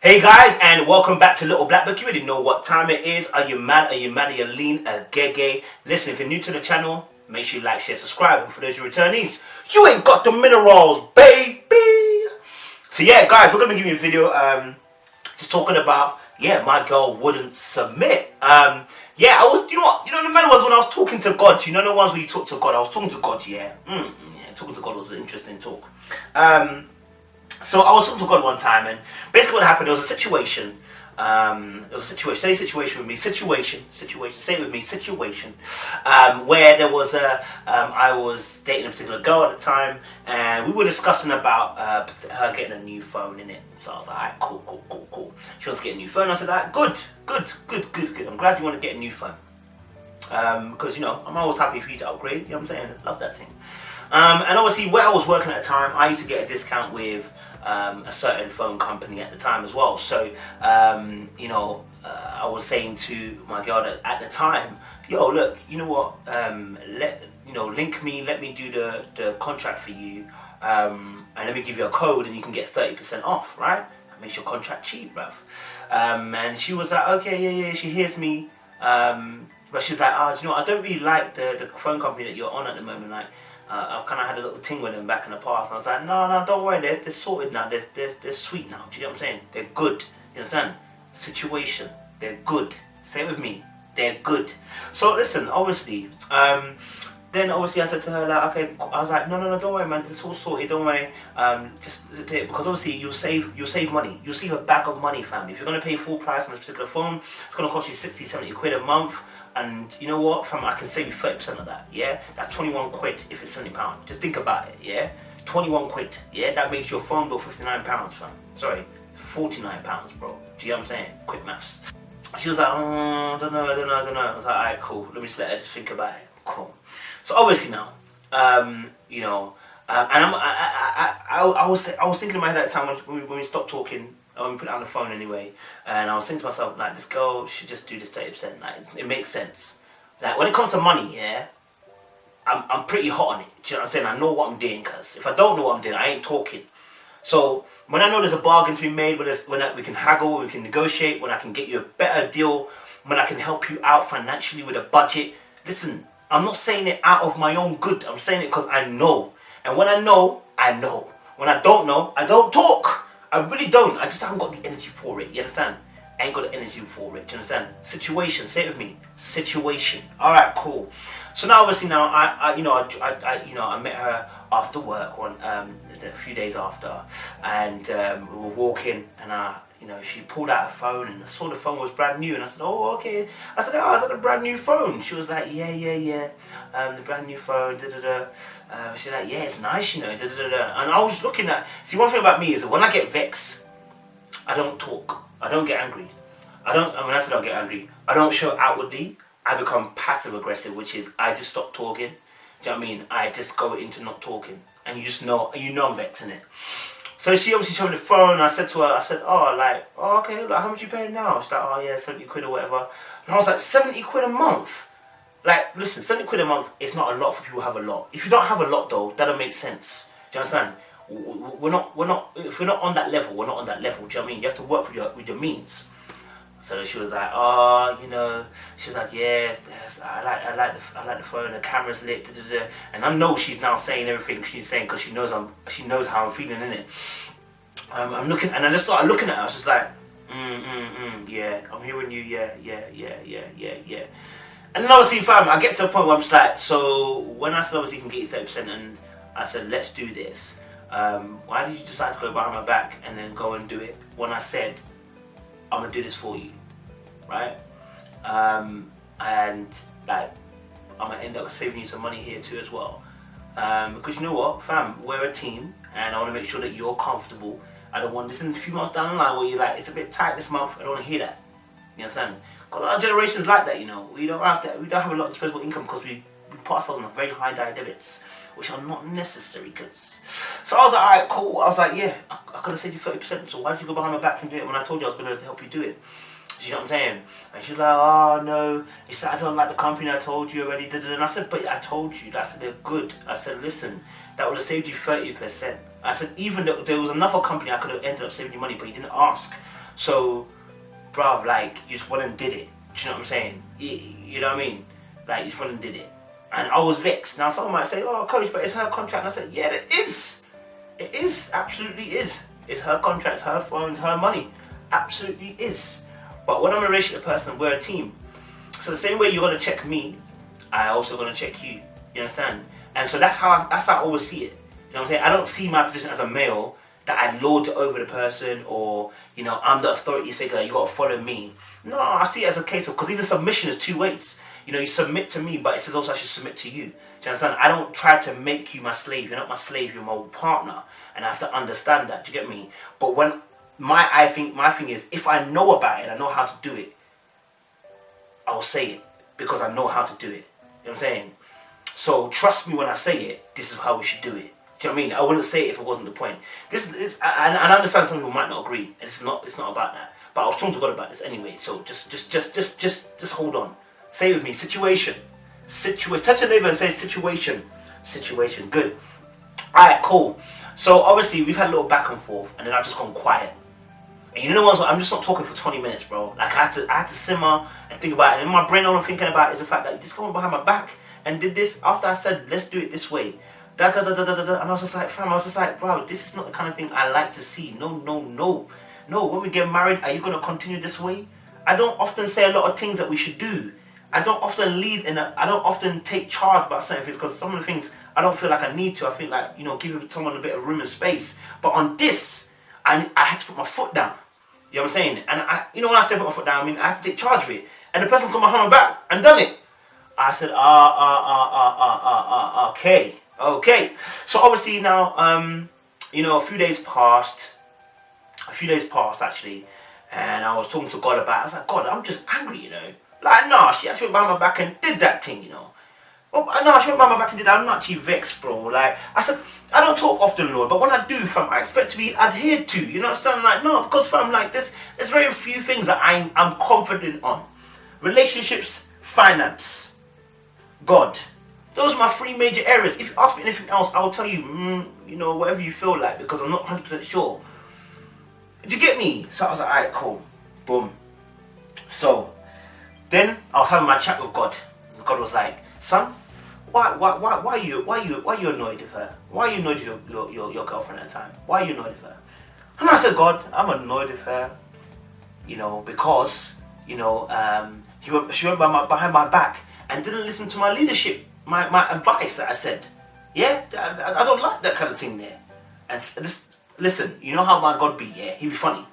Hey guys, and welcome back to Little Black Book. You already know what time it is. Are you mad? Are you mad? Are you lean? Gay? Listen, if you're new to the channel, make sure you like, share, subscribe. And for those returnees, you ain't got the minerals, baby. So yeah, guys, we're gonna be giving you a video just talking about my girl wouldn't submit. I was, the matter was when I was talking to God. You know the ones where you talk to God. I was talking to God. Talking to God was an interesting talk. So I was talking to God one time, and basically what happened, there was a situation. Say situation with me. Situation. Say it with me. Situation. Where there was I was dating a particular girl at the time, and we were discussing about her getting a new phone in it. So I was like, alright, cool. She wants to get a new phone. I said, alright, good. I'm glad you want to get a new phone. Because I'm always happy for you to upgrade. You know what I'm saying? I love that thing. And obviously, where I was working at the time, I used to get a discount with a certain phone company at the time as well. So, I was saying to my girl that at the time, yo, look, you know what? Link me, let me do the contract for you, and let me give you a code, and you can get 30% off, right? That makes your contract cheap, bruv. And she was like, okay, yeah. She hears me, but she's like, do you know what? I don't really like the phone company that you're on at the moment, like. I've kind of had a little thing with them back in the past, and I was like, no, don't worry, they're sorted now, they're sweet now, do you know what I'm saying? They're good, you understand? Situation, they're good. Say it with me, they're good. So listen, obviously, then obviously I said to her, like, okay, I was like, no, don't worry, man, it's all sorted, don't worry, just do it, because obviously you'll save money, you'll save a bag of money, family. If you're going to pay full price on this particular phone, it's going to cost you 60, 70 quid a month. And you know what, fam, I can save you 30% of that, yeah? That's 21 quid if it's £70. Just think about it, yeah? 21 quid, yeah? That makes your phone bill £59, fam. Sorry, £49, bro. Do you know what I'm saying? Quick maths. She was like, I don't know. I was like, alright, cool. Let me just let her just think about it. Cool. So obviously now, and I was thinking in my head at the time when we stopped talking. We put it on the phone anyway, and I was thinking to myself, like, this girl should just do this 30%. Like, it makes sense. Like, when it comes to money, yeah, I'm pretty hot on it. Do you know what I'm saying? I know what I'm doing, cause if I don't know what I'm doing, I ain't talking. So when I know there's a bargain to be made, when we can haggle, we can negotiate, when I can get you a better deal, when I can help you out financially with a budget. Listen, I'm not saying it out of my own good. I'm saying it because I know, and when I know, I know. When I don't know, I don't talk. I really don't. I just haven't got the energy for it. You understand? I ain't got the energy for it. Do you understand? Situation. Say it with me. Situation. All right. Cool. So now, obviously, now I met her after work a few days after, and we were walking, and she pulled out her phone, and I saw the phone was brand new, and I said, oh, okay. I said, oh, is that a brand new phone? She was like, yeah. The brand new phone, she's like, yeah, it's nice, And I was looking at, see, one thing about me is that when I get vexed, I don't talk. I don't get angry. I don't get angry, I don't show outwardly. I become passive aggressive, which is I just stop talking. Do you know what I mean? I just go into not talking, and you know I'm vexing it. So she obviously showed me the phone, and I said to her, okay, like, how much you paying now? She's like, oh yeah, 70 quid or whatever. And I was like, 70 quid a month? Like, listen, 70 quid a month is not a lot for people who have a lot. If you don't have a lot though, that don't make sense. Do you understand? If we're not on that level, we're not on that level. Do you know what I mean? You have to work with your means. So she was like, she was like, yeah, I like the phone, the camera's lit, and I know she's now saying everything she's saying because she knows how I'm feeling in it. I'm looking, and I just started looking at her. I was just like, yeah, I'm hearing you, yeah. And then obviously, fam, I get to a point where I'm just like, so when I said obviously you can get you 30%, and I said let's do this, why did you decide to go behind my back and then go and do it when I said I'm gonna do this for you, right? And like, I'm gonna end up saving you some money here too as well. Because you know what, fam, we're a team, and I want to make sure that you're comfortable. I don't want this in a few months down the line where you're like, it's a bit tight this month. I don't want to hear that. You understand? Because our generation's like that, We don't have a lot of disposable income because we pass on very high debits, which are not necessary. So I was like, alright, cool. I was like, yeah, I could have saved you 30%. So why did you go behind my back and do it when I told you I was going to help you do it? You know what I'm saying? And she's like, oh no. He said, I don't like the company, I told you already. And I said, but I told you. I said, they're good. I said, listen, that would have saved you 30%. I said, even though there was another company I could have ended up saving you money, but you didn't ask. So, bruv, like, you just went and did it. Do you know what I'm saying? You know what I mean? Like, you just went and did it. And I was vexed. Now, someone might say, oh, coach, but it's her contract. And I said, yeah, it is. It is. Absolutely is. It's her contract, her phones, her money. Absolutely is. But when I'm a relationship person, we're a team. So the same way you're going to check me, I also going to check you. You understand? And so that's how I always see it. You know what I'm saying? I don't see my position as a male that I lord over the person, or, you know, I'm the authority figure, you got to follow me. No, I see it as a case of, because even submission is two ways. You know, you submit to me, but it says also I should submit to you. Do you understand? I don't try to make you my slave. You're not my slave, you're my partner. And I have to understand that. Do you get me? But when my thing is, if I know about it, I know how to do it, I'll say it because I know how to do it. You know what I'm saying? So trust me when I say it, this is how we should do it. Do you know what I mean? I wouldn't say it if it wasn't the point. This is, and I understand some people might not agree, and it's not about that. But I was talking to God about this anyway, so just hold on. Say with me, situation. Touch your neighbor and say situation. Situation, good. Alright, cool. So obviously we've had a little back and forth, and then I've just gone quiet. And you know what? I'm just not talking for 20 minutes, bro. Like I had to simmer and think about it. And in my brain, all I'm thinking about is the fact that this going behind my back and did this after I said, let's do it this way. Da, da, da, da, da, da, da. And I was just like, fam, I was just like, bro, this is not the kind of thing I like to see. No. No, when we get married, are you going to continue this way? I don't often say a lot of things that we should do. I don't often I don't often take charge about certain things, because some of the things I don't feel like I need to. I feel like, you know, giving someone a bit of room and space. But on this, I had to put my foot down. You know what I'm saying? And you know, when I say put my foot down, I mean I have to take charge of it. And the person's got my hand back and done it. I said, okay. So obviously now, you know, a few days passed actually, and I was talking to God about it. I was like, God, I'm just angry, you know. Like, nah, she actually went behind my back and did that thing, you know. Oh, no, she went behind my back and did that. I'm not actually vexed, bro. Like, I said, I don't talk often, Lord, but when I do, fam, I expect to be adhered to. You know what I'm saying? Like, no, because, fam, like, there's very few things that I'm confident on. Relationships, finance, God. Those are my three major areas. If you ask me anything else, I'll tell you, you know, whatever you feel like, because I'm not 100% sure. Did you get me? So I was like, alright, cool. Boom. So, then I was having my chat with God. And God was like, son, why are you annoyed with her? Why are you annoyed with your girlfriend at the time? Why are you annoyed with her? And I said, God, I'm annoyed with her, you know, because, you know, she went behind my back and didn't listen to my leadership, my advice that I said. Yeah, I don't like that kind of thing there. And listen, you know how my God be, yeah? He be funny.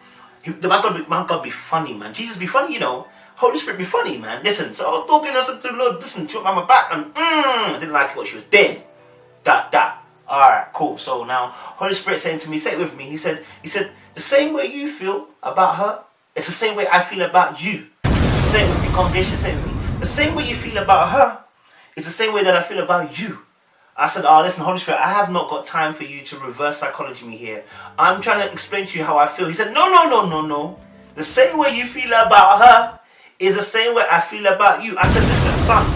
My God be funny, man. Jesus be funny, you know. Holy Spirit be funny, man. Listen, so I was talking, I said to the Lord, listen, she went behind my back, and I didn't like what she was doing. Alright, cool. So now, Holy Spirit saying to me, say it with me. He said, the same way you feel about her, it's the same way I feel about you. Say it with me, congregation, say it with me. The same way you feel about her, it's the same way that I feel about you. I said, listen, Holy Spirit, I have not got time for you to reverse psychology me here. I'm trying to explain to you how I feel. He said, no. The same way you feel about her is the same way I feel about you. I said, listen, son.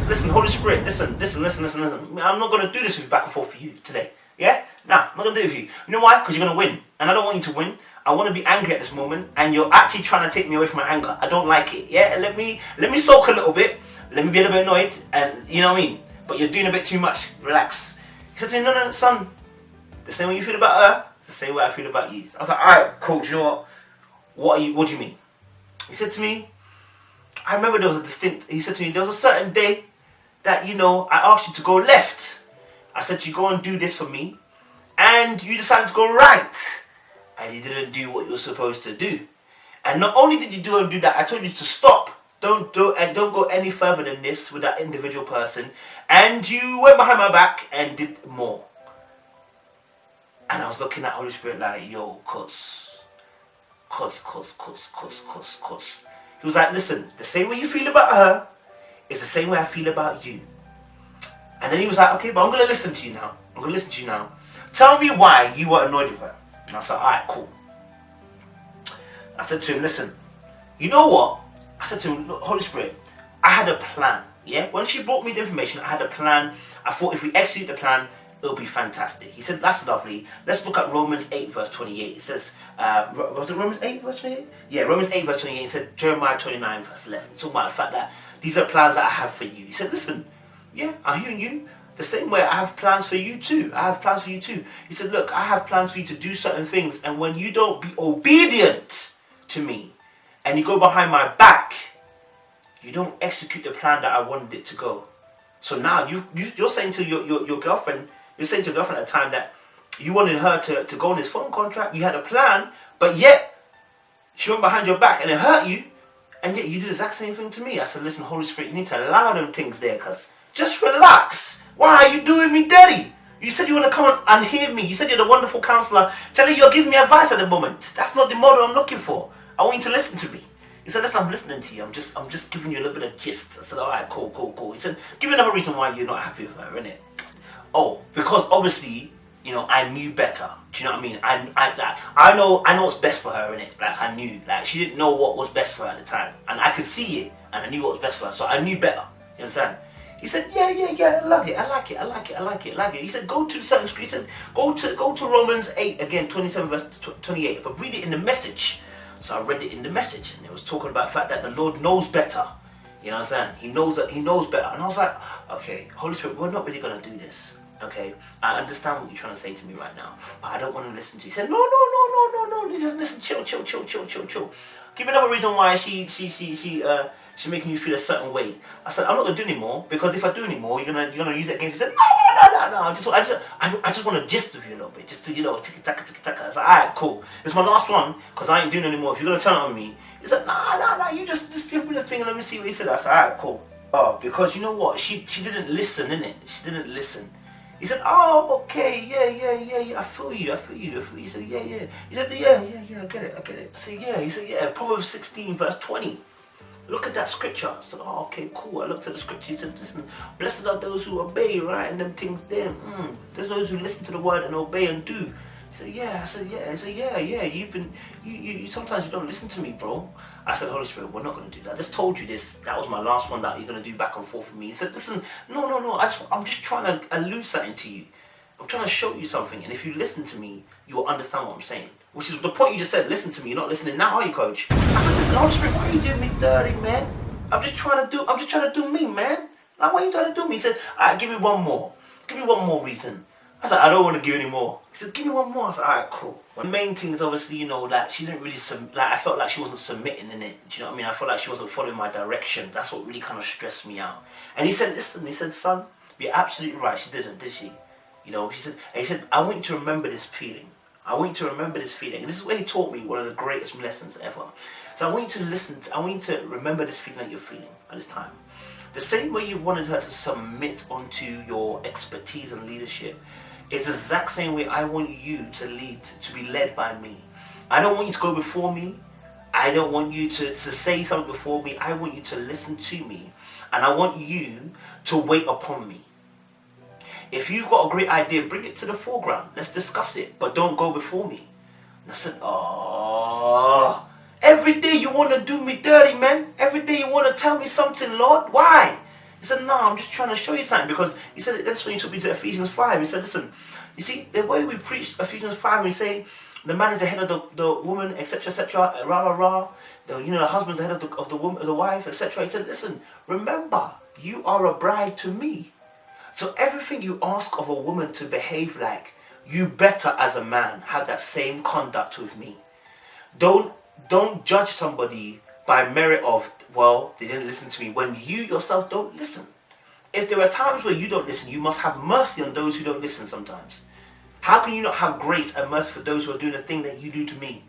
Listen, Holy Spirit, listen. I'm not going to do this with you back and forth for you today. Yeah? Nah, I'm not going to do it with you. You know why? Because you're going to win. And I don't want you to win. I want to be angry at this moment. And you're actually trying to take me away from my anger. I don't like it. Yeah? Let me soak a little bit. Let me be a little bit annoyed. And you know what I mean? But you're doing a bit too much. Relax. He said to me, no, son. The same way you feel about her, it's the same way I feel about you. So I was like, alright, cool. Do you know what do you mean? He said to me, I remember he said to me, there was a certain day that, you know, I asked you to go left. I said to you, go and do this for me. And you decided to go right. And you didn't do what you were supposed to do. And not only did you do that, I told you to stop. Don't go any further than this with that individual person. And you went behind my back and did more. And I was looking at Holy Spirit like, yo, cuss. He was like, listen, the same way you feel about her is the same way I feel about you. And then he was like, okay, but I'm going to listen to you now. Tell me why you were annoyed with her. And I said, alright, cool. I said to him, listen, you know what? I said to him, look, Holy Spirit, I had a plan. Yeah? When she brought me the information, I had a plan. I thought if we execute the plan, it'll be fantastic. He said, that's lovely. Let's look at Romans 8 verse 28. It says, was it Romans 8 verse 28? Yeah, Romans 8 verse 28. It said Jeremiah 29 verse 11. Talking about the fact that these are plans that I have for you. He said, listen, yeah, I'm hearing you. The same way I have plans for you too. I have plans for you too. He said, look, I have plans for you to do certain things. And when you don't be obedient to me and you go behind my back, you don't execute the plan that I wanted it to go. So now you're saying to your girlfriend, you're saying to your girlfriend at the time that you wanted her to go on this phone contract. You had a plan, but yet she went behind your back and it hurt you. And yet you did the exact same thing to me. I said, listen, Holy Spirit, you need to allow them things there, cuz. Just relax. Why are you doing me dirty? You said you want to come and hear me. You said you're the wonderful counselor. Tell her you're giving me advice at the moment. That's not the model I'm looking for. I want you to listen to me. He said, listen, I'm listening to you. I'm just giving you a little bit of gist. I said, all right, cool. He said, give me another reason why you're not happy with her, innit? Oh, because obviously, you know, I knew better. Do you know what I mean? I know what's best for her, innit? Like, I knew. Like, she didn't know what was best for her at the time. And I could see it. And I knew what was best for her. So I knew better. You understand? He said, yeah, I like it. He said, go to certain scripture. He said, go to Romans 8, again, 27 verse 28. But read it in the Message. So I read it in the Message. And it was talking about the fact that the Lord knows better. You know what I'm saying? He knows better. And I was like, okay, Holy Spirit, we're not really going to do this. Okay, I understand what you're trying to say to me right now, but I don't want to listen to you. He said, no. Listen, chill. Give me another reason why she's making you feel a certain way. I said, I'm not gonna do anymore, because if I do anymore, you're gonna use that against. He said, no. I just want to gist with you a little bit, just to, you know, tiki taka. I was like, alright, cool. It's my last one, because I ain't doing it anymore. If you're gonna turn it on me, he said, no. You just give me the thing and let me see what he said. I said, alright, cool. Oh, because you know what? She didn't listen, innit? She didn't listen. He said, oh, okay, yeah, I feel you. He said, yeah. He said, yeah, I get it. I said, yeah. He said, yeah, Proverbs 16, verse 20. Look at that scripture. I said, oh, okay, cool. I looked at the scripture. He said, listen, blessed are those who obey, right? And them things there. There's those who listen to the word and obey and do. He said, yeah. I said, yeah. You sometimes you don't listen to me, bro. I said, Holy Spirit, we're not going to do that. I just told you this. That was my last one that you're going to do back and forth with me. He said, listen, no. I'm just trying to allude something to you. I'm trying to show you something. And if you listen to me, you will understand what I'm saying. Which is the point you just said, listen to me. You're not listening now, are you, coach? I said, listen, Holy Spirit, why are you doing me dirty, man? I'm just trying to do me, man. Like, why are you trying to do me? He said, all right, give me one more. Give me one more reason. I said, I don't want to give any more. He said, give me one more. I said, alright, cool. The main thing is obviously, you know, that she didn't really, I felt like she wasn't submitting in it. Do you know what I mean? I felt like she wasn't following my direction. That's what really kind of stressed me out. And he said, listen, he said, son, you're absolutely right. She didn't, did she? You know, he said, I want you to remember this feeling. And this is where he taught me one of the greatest lessons ever. So I want you to I want you to remember this feeling that you're feeling at this time. The same way you wanted her to submit onto your expertise and leadership, it's the exact same way I want you to be led by me. I don't want you to go before me. I don't want you to say something before me. I want you to listen to me. And I want you to wait upon me. If you've got a great idea, bring it to the foreground. Let's discuss it. But don't go before me. And I said, oh, every day you want to do me dirty, man. Every day you want to tell me something, Lord. Why? He said, no, I'm just trying to show you something, because he said, that's when he took me to Ephesians 5. He said, listen, you see, the way we preach Ephesians 5, we say the man is the head of the woman, etc., rah. The husband's the head of the woman, of the wife, etc. He said, listen, remember, you are a bride to me. So everything you ask of a woman to behave like, you better as a man have that same conduct with me. Don't judge somebody by merit of, well, they didn't listen to me, when you yourself don't listen. If there are times where you don't listen, you must have mercy on those who don't listen sometimes. How can you not have grace and mercy for those who are doing the thing that you do to me?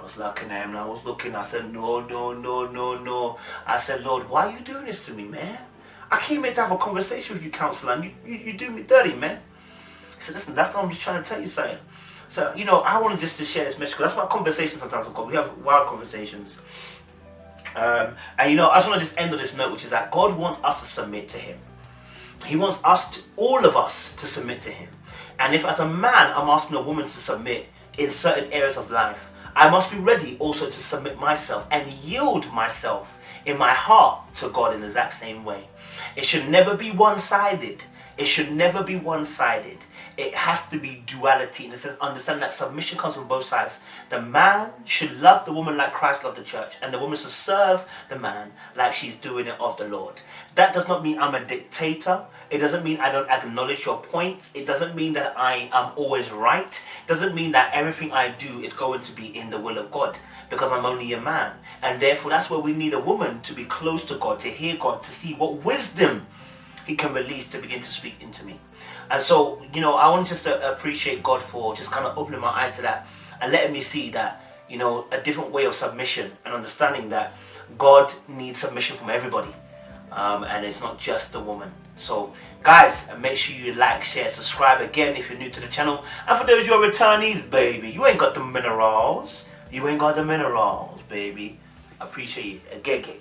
I was looking at him and I was looking, I said, no. I said, Lord, why are you doing this to me, man? I came here to have a conversation with you, counselor, and you do me dirty, man. He said, listen, that's what I'm just trying to tell you, something. So, you know, I wanted just to share this message, because that's my conversation sometimes with God. We have wild conversations. And you know, I just want to just end on this note, which is that God wants us to submit to Him. He wants all of us to submit to Him. And if as a man, I'm asking a woman to submit in certain areas of life, I must be ready also to submit myself and yield myself in my heart to God in the exact same way. It should never be one-sided. It should never be one-sided. It has to be duality. And it says, understand that submission comes from both sides. The man should love the woman like Christ loved the church, and the woman should serve the man like she's doing it of the Lord. That does not mean I'm a dictator. It doesn't mean I don't acknowledge your points. It doesn't mean that I am always right. It doesn't mean that everything I do is going to be in the will of God, because I'm only a man. And therefore, that's where we need a woman to be close to God, to hear God, to see what wisdom He can release to begin to speak into me. And so, I want just to appreciate God for just kind of opening my eyes to that and letting me see that, a different way of submission, and understanding that God needs submission from everybody. And it's not just the woman. So, guys, make sure you like, share, subscribe again if you're new to the channel. And for those who are returnees, baby, you ain't got the minerals. You ain't got the minerals, baby. I appreciate it. Gege.